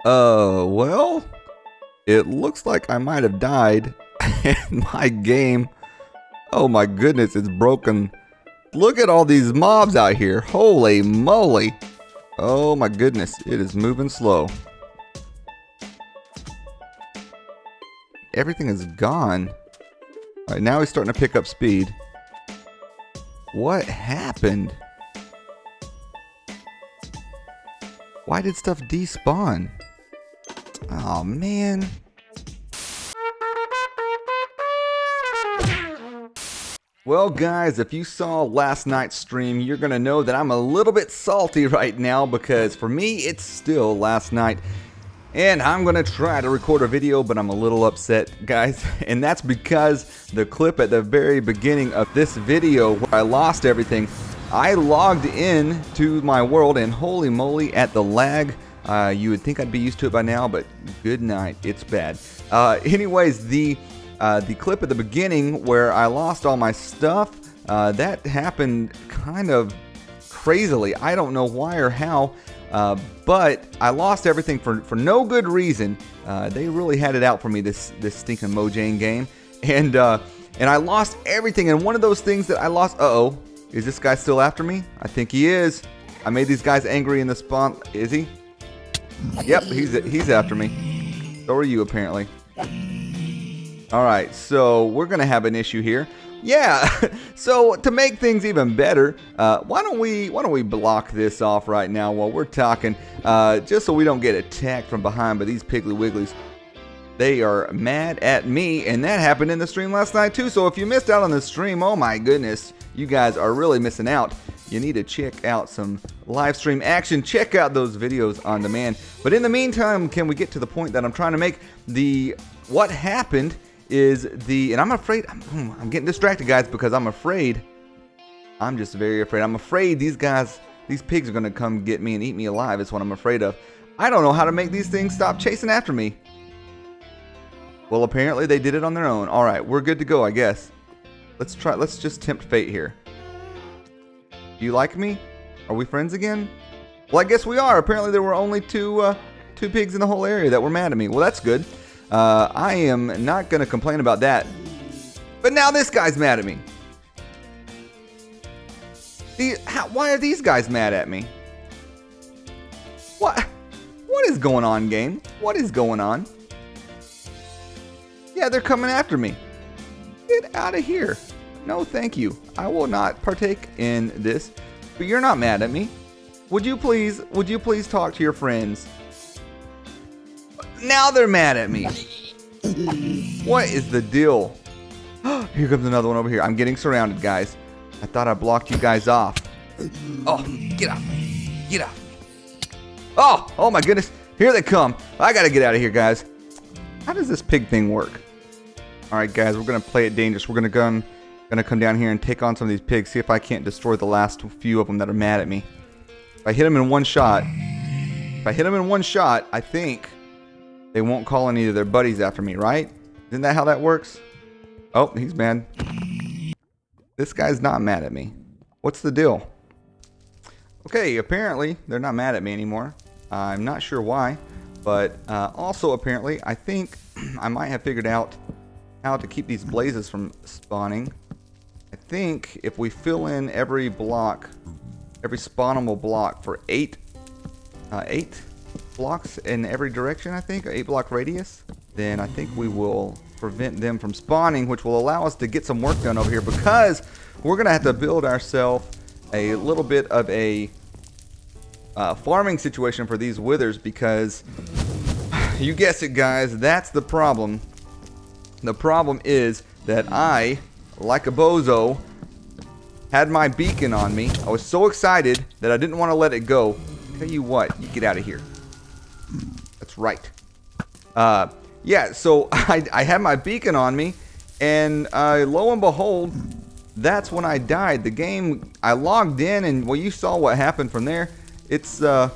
Well, it looks like I might have died and my game, oh my goodness, it's broken. Look at all these mobs out here. Holy moly. Oh my goodness, it is moving slow. Everything is gone. All right, now he's starting to pick up speed. What happened? Why did stuff despawn? Oh man. Well guys, if you saw last night's stream, you're gonna know that I'm a little bit salty right now because for me it's still last night. And I'm gonna try to record a video, but I'm a little upset, guys. And that's because the clip at the very beginning of this video where I lost everything, I logged in to my world and holy moly at the lag. You would think I'd be used to it by now, but good night, it's bad. Anyways, the clip at the beginning where I lost all my stuff, that happened kind of crazily. I don't know why or how, but I lost everything for no good reason. They really had it out for me, this stinking Mojang game, and I lost everything. And one of those things that I lost. Uh-oh, is this guy still after me? I think he is. I made these guys angry in the spawn. Is he? Yep, he's after me. So are you, apparently. Alright, so we're gonna have an issue here. Yeah, so to make things even better, why don't we block this off right now while we're talking, just so we don't get attacked from behind by these Piggly Wigglies. They are mad at me, and that happened in the stream last night too. So if you missed out on the stream, oh my goodness, you guys are really missing out. You need to check out some live stream action. Check out those videos on demand. But in the meantime, can we get to the point that I'm trying to make? What happened is and I'm afraid, I'm getting distracted, guys, because I'm afraid. I'm just very afraid. I'm afraid these pigs are going to come get me and eat me alive is what I'm afraid of. I don't know how to make these things stop chasing after me. Well, apparently they did it on their own. All right, we're good to go, I guess. Let's just tempt fate here. Do you like me? Are we friends again? Well, I guess we are. Apparently there were only two pigs in the whole area that were mad at me. Well, that's good. I am not going to complain about that. But now this guy's mad at me. Why are these guys mad at me? What is going on, game? What is going on? Yeah, they're coming after me. Get out of here. No, thank you. I will not partake in this. But you're not mad at me. Would you please talk to your friends? Now they're mad at me. What is the deal? Here comes another one over here. I'm getting surrounded, guys. I thought I blocked you guys off. Oh, get off me. Get off me. Oh my goodness. Here they come. I gotta get out of here, guys. How does this pig thing work? Alright, guys, we're gonna play it dangerous. We're gonna come down here and take on some of these pigs. See if I can't destroy the last few of them that are mad at me. If I hit them in one shot, I think they won't call any of their buddies after me, right? Isn't that how that works? Oh, he's mad. This guy's not mad at me. What's the deal? Okay, apparently they're not mad at me anymore. I'm not sure why, but also apparently I think I might have figured out how to keep these blazes from spawning. I think if we fill in every spawnable block for 8 blocks in every direction, I think, 8 block radius, then I think we will prevent them from spawning, which will allow us to get some work done over here, because we're gonna have to build ourselves a little bit of a farming situation for these withers, because you guessed it, guys, that's the problem. The problem is that I, like a bozo, had my beacon on me. I was so excited that I didn't want to let it go. Tell you what, you get out of here. That's right. Yeah, so I had my beacon on me, and lo and behold, that's when I died. The game, I logged in, and well, you saw what happened from there. It was a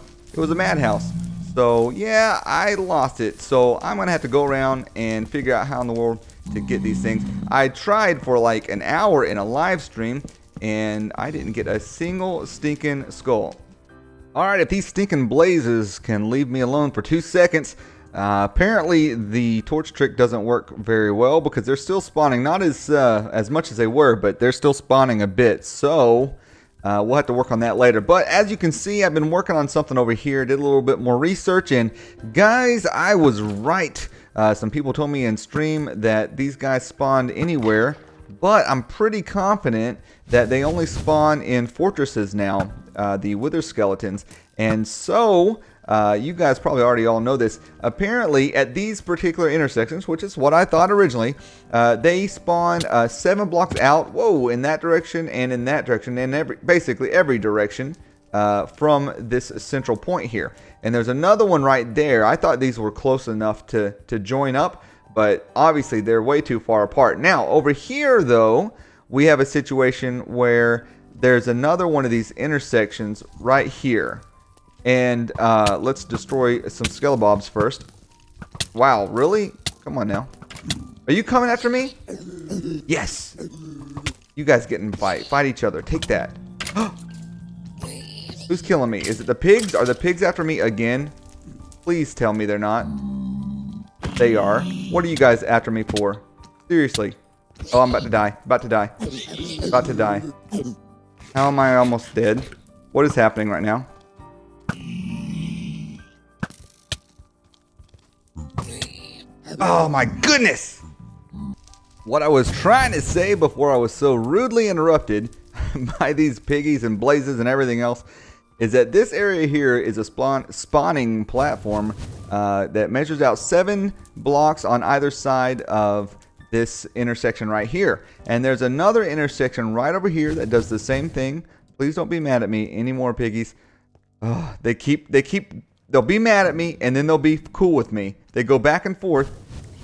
madhouse. So yeah, I lost it. So I'm gonna have to go around and figure out how in the world to get these things. I tried for like an hour in a live stream, and I didn't get a single stinking skull. Alright, if these stinking blazes can leave me alone for 2 seconds. Apparently the torch trick doesn't work very well because they're still spawning. Not as much as they were, but they're still spawning a bit. So we'll have to work on that later. But as you can see, I've been working on something over here. Did a little bit more research, and guys, I was right. Some people told me in stream that these guys spawned anywhere, but I'm pretty confident that they only spawn in fortresses now, the wither skeletons. And so you guys probably already all know this. Apparently at these particular intersections, which is what I thought originally, they spawn 7 blocks out, whoa, in that direction and in that direction, and basically every direction from this central point here. And there's another one right there. I thought these were close enough to join up, but obviously they're way too far apart. Now over here though, we have a situation where there's another one of these intersections right here. And let's destroy some skelebobs first. Wow, really? Come on now. Are you coming after me? Yes. You guys get in fight. Fight each other. Take that. Who's killing me? Is it the pigs? Are the pigs after me again? Please tell me they're not. They are. What are you guys after me for? Seriously. Oh, I'm about to die. About to die. About to die. How am I almost dead? What is happening right now? Oh my goodness! What I was trying to say before I was so rudely interrupted by these piggies and blazes and everything else is that this area here is a spawning platform that measures out 7 blocks on either side of this intersection right here. And there's another intersection right over here that does the same thing. Please don't be mad at me anymore, piggies. Oh, they'll be mad at me and then they'll be cool with me. They go back and forth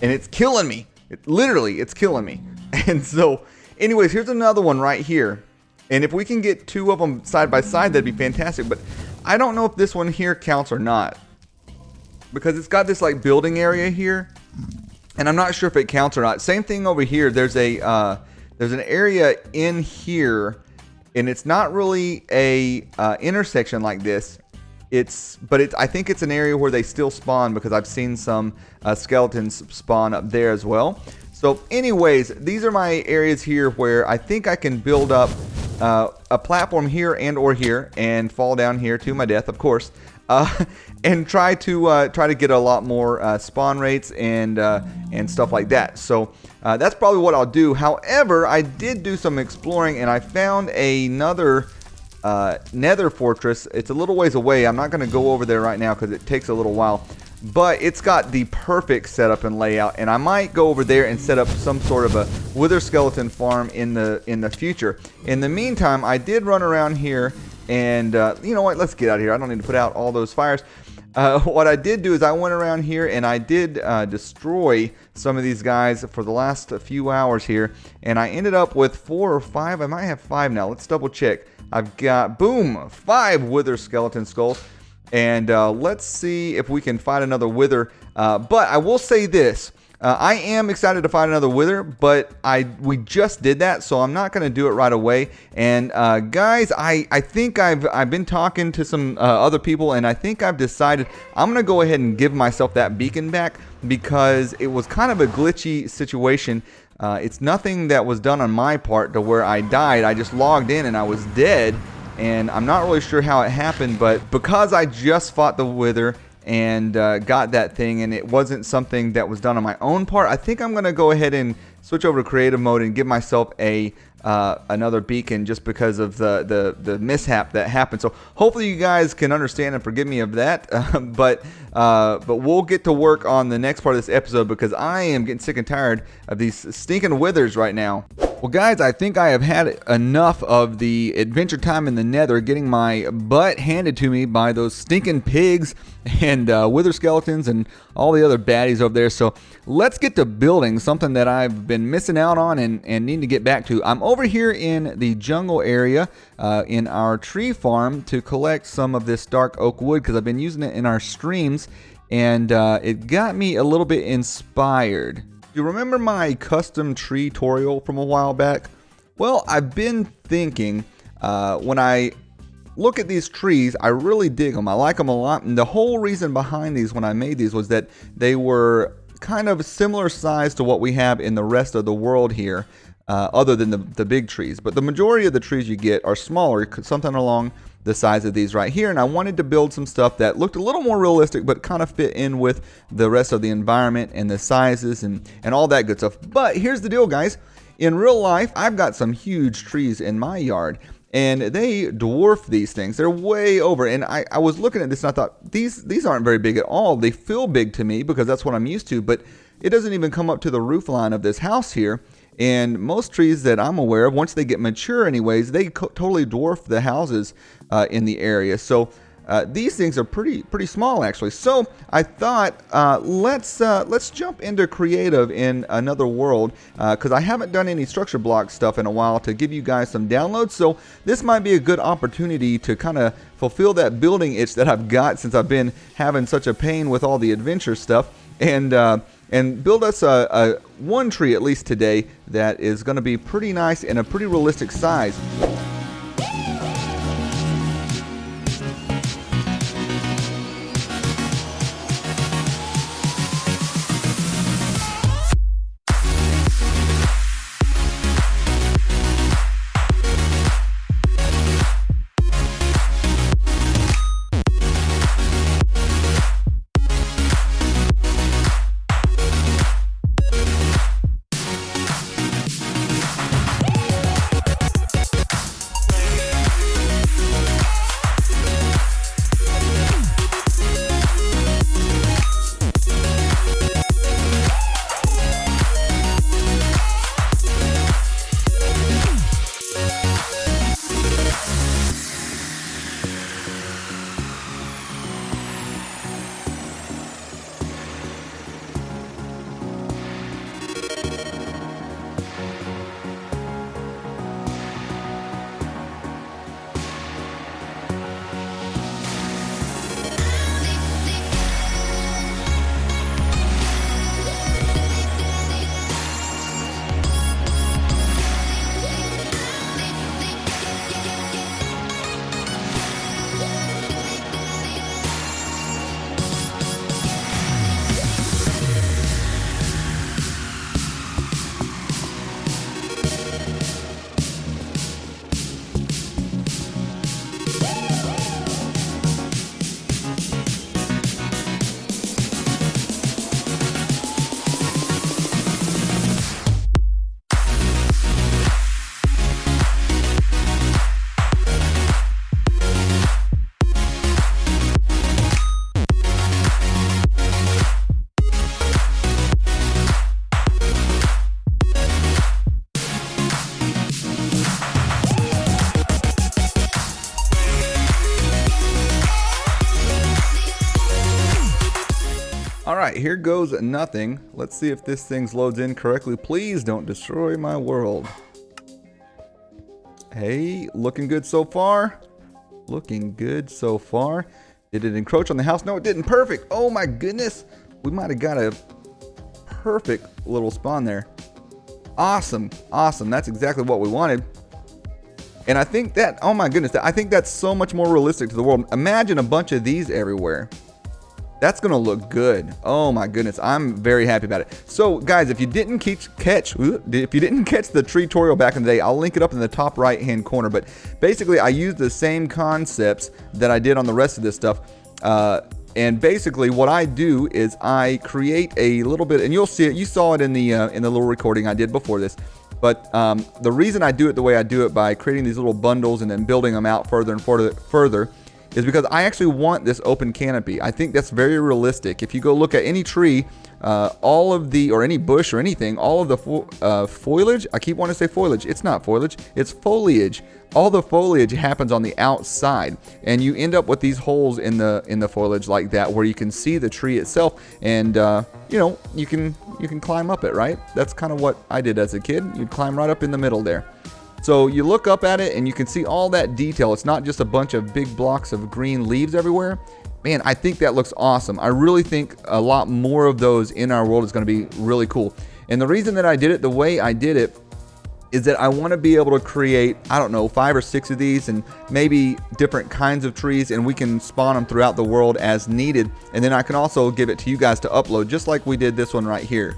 and it's killing me. Literally, it's killing me. And so, anyways, here's another one right here. And if we can get 2 of them side by side, that'd be fantastic. But I don't know if this one here counts or not, because it's got this like building area here, and I'm not sure if it counts or not. Same thing over here. There's an area in here, and it's not really a intersection like this. I think it's an area where they still spawn, because I've seen some skeletons spawn up there as well. So anyways, these are my areas here where I think I can build up a platform here and or here and fall down here to my death, of course, and try to get a lot more spawn rates and stuff like that. So that's probably what I'll do. However, I did do some exploring and I found another nether fortress. It's a little ways away. I'm not going to go over there right now because it takes a little while, but it's got the perfect setup and layout, and I might go over there and set up some sort of a wither skeleton farm in the future. In the meantime, I did run around here, and you know what, let's get out of here. I don't need to put out all those fires. What I did do is I went around here and I did destroy some of these guys for the last few hours here, and I ended up with 4 or 5. I might have 5 now. Let's double check. I've got, boom, 5 wither skeleton skulls. And let's see if we can find another wither. But I will say this. I am excited to find another wither, but we just did that, so I'm not going to do it right away. And guys, I think I've been talking to some other people, and I think I've decided I'm going to go ahead and give myself that beacon back, because it was kind of a glitchy situation. It's nothing that was done on my part to where I died. I just logged in and I was dead, and I'm not really sure how it happened, but because I just fought the wither and got that thing, and it wasn't something that was done on my own part, I think I'm going to go ahead and switch over to creative mode and give myself another beacon, just because of the mishap that happened. So hopefully you guys can understand and forgive me of that. But we'll get to work on the next part of this episode, because I am getting sick and tired of these stinking withers right now. Well, guys, I think I have had enough of the adventure time in the nether, getting my butt handed to me by those stinking pigs and wither skeletons and all the other baddies over there. So let's get to building something that I've been missing out on and need to get back to. I'm over here in the jungle area in our tree farm to collect some of this dark oak wood, because I've been using it in our streams, and it got me a little bit inspired. You remember my custom tree tutorial from a while back? Well, I've been thinking when I look at these trees. I really dig them. I like them a lot. And the whole reason behind these when I made these was that they were kind of similar size to what we have in the rest of the world here, other than the big trees. But the majority of the trees you get are smaller, something along the size of these right here. And I wanted to build some stuff that looked a little more realistic, but kind of fit in with the rest of the environment and the sizes and all that good stuff. But here's the deal, guys. In real life, I've got some huge trees in my yard, and they dwarf these things. They're way over. And I was looking at this and I thought, these aren't very big at all. They feel big to me because that's what I'm used to, but it doesn't even come up to the roof line of this house here. And most trees that I'm aware of, once they get mature anyways, they totally dwarf the houses in the area. So these things are pretty small actually. So I thought let's jump into creative in another world, because I haven't done any structure block stuff in a while to give you guys some downloads. So this might be a good opportunity to kind of fulfill that building itch that I've got since I've been having such a pain with all the adventure stuff, and build us a one tree at least today that is going to be pretty nice and a pretty realistic size. All right, here goes nothing. Let's see if this thing loads in correctly. Please don't destroy my world. Hey, looking good so far. Looking good so far. Did it encroach on the house? No, it didn't. Perfect. Oh my goodness. We might have got a perfect little spawn there. Awesome. Awesome. That's exactly what we wanted. And I think that, oh my goodness, I think that's so much more realistic to the world. Imagine a bunch of these everywhere. That's gonna look good. Oh my goodness, I'm very happy about it. So guys, if you didn't catch the tree tutorial back in the day, I'll link it up in the top right hand corner. But basically I used the same concepts that I did on the rest of this stuff. And basically what I do is I create a little bit, and you'll see it, you saw it in the little recording I did before this. But the reason I do it the way I do it, by creating these little bundles and then building them out further and further, is because I actually want this open canopy. I think that's very realistic. If you go look at any tree, or any bush or anything, all of the foliage, I keep wanting to say foliage, it's not foliage, it's foliage. All the foliage happens on the outside, and you end up with these holes in the foliage like that, where you can see the tree itself, and you know, you can climb up it, right? That's kind of what I did as a kid. You'd climb right up in the middle there. So you look up at it and you can see all that detail. It's not just a bunch of big blocks of green leaves everywhere. Man, I think that looks awesome. I really think a lot more of those in our world is going to be really cool. And the reason that I did it the way I did it is that I want to be able to create, I don't know, 5 or 6 of these and maybe different kinds of trees, and we can spawn them throughout the world as needed. And then I can also give it to you guys to upload, just like we did this one right here.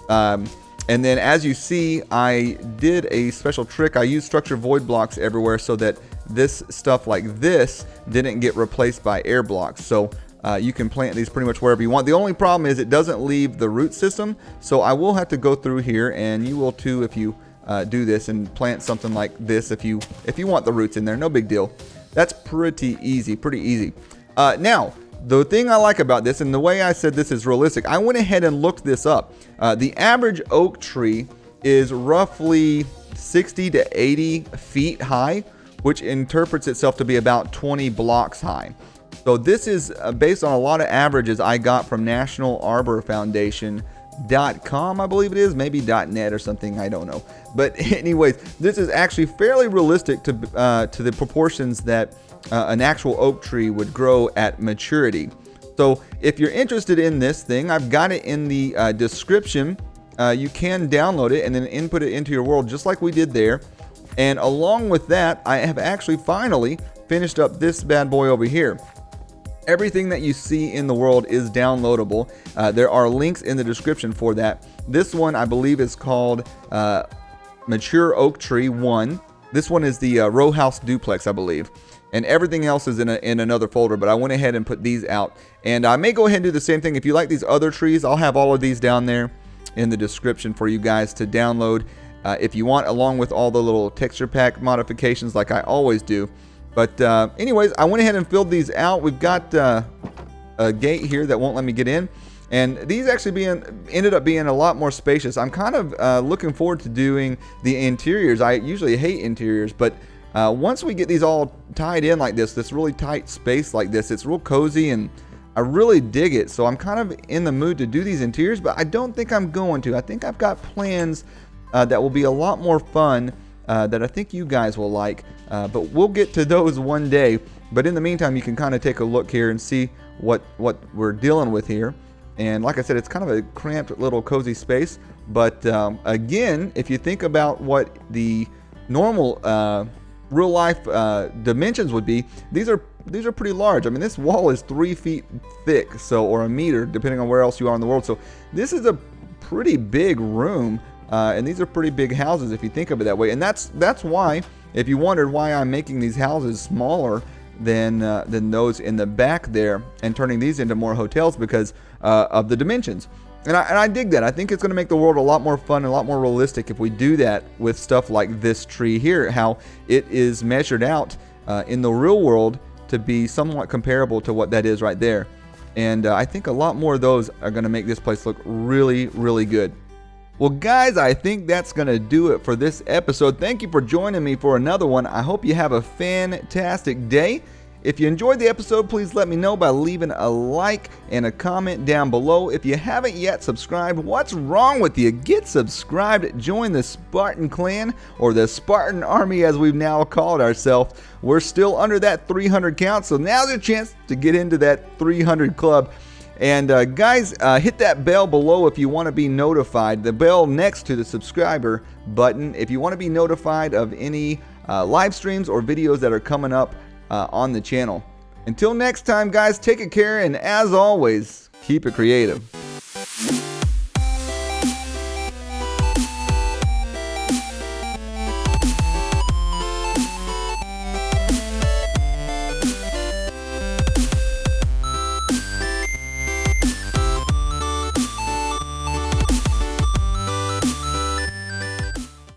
And then as you see, I did a special trick. I used structure void blocks everywhere so that this stuff like this didn't get replaced by air blocks. So you can plant these pretty much wherever you want. The only problem is it doesn't leave the root system. So I will have to go through here, and you will too if you do this and plant something like this if you want the roots in there. No big deal. That's pretty easy. Now, the thing I like about this, and the way I said this is realistic, I went ahead and looked this up. The average oak tree is roughly 60 to 80 feet high, which interprets itself to be about 20 blocks high. So this is based on a lot of averages I got from National Arbor Foundation.com, I believe it is, maybe .net or something, I don't know. But anyways, this is actually fairly realistic to the proportions that an actual oak tree would grow at maturity. So if you're interested in this thing, I've got it in the description. You can download it and then input it into your world just like we did there. And along with that, I have actually finally finished up this bad boy over here. Everything that you see in the world is downloadable. There are links in the description for that. This one I believe is called Mature Oak Tree 1. This one is the Rowhouse Duplex, I believe. And everything else is in another folder, but I went ahead and put these out. And I may go ahead and do the same thing. If you like these other trees, I'll have all of these down there in the description for you guys to download if you want, along with all the little texture pack modifications like I always do. But anyways, I went ahead and filled these out. We've got a gate here that won't let me get in. And these actually ended up being a lot more spacious. I'm kind of looking forward to doing the interiors. I usually hate interiors, but once we get these all tied in like this really tight space like this, it's real cozy and I really dig it. So I'm kind of in the mood to do these interiors, but I don't think I'm going to. I think I've got plans that will be a lot more fun that I think you guys will like. But we'll get to those one day. But in the meantime, you can kind of take a look here and see what we're dealing with here. And like I said, it's kind of a cramped little cozy space. But again, if you think about what the normal real life dimensions would be, these are pretty large. I mean, this wall is 3 feet thick, so, or a meter, depending on where else you are in the world. So this is a pretty big room, and these are pretty big houses if you think of it that way. And that's why, if you wondered why I'm making these houses smaller than those in the back there and turning these into more hotels, because of the dimensions. And I dig that. I think it's going to make the world a lot more fun and a lot more realistic if we do that with stuff like this tree here, how it is measured out in the real world to be somewhat comparable to what that is right there. And I think a lot more of those are going to make this place look really, really good. Well, guys, I think that's going to do it for this episode. Thank you for joining me for another one. I hope you have a fantastic day. If you enjoyed the episode, please let me know by leaving a like and a comment down below. If you haven't yet subscribed, what's wrong with you? Get subscribed, join the Spartan Clan, or the Spartan Army as we've now called ourselves. We're still under that 300 count, so now's your chance to get into that 300 club. And guys, hit that bell below if you want to be notified. The bell next to the subscriber button if you want to be notified of any live streams or videos that are coming up on the channel. Until next time, guys, take care, and as always, keep it creative.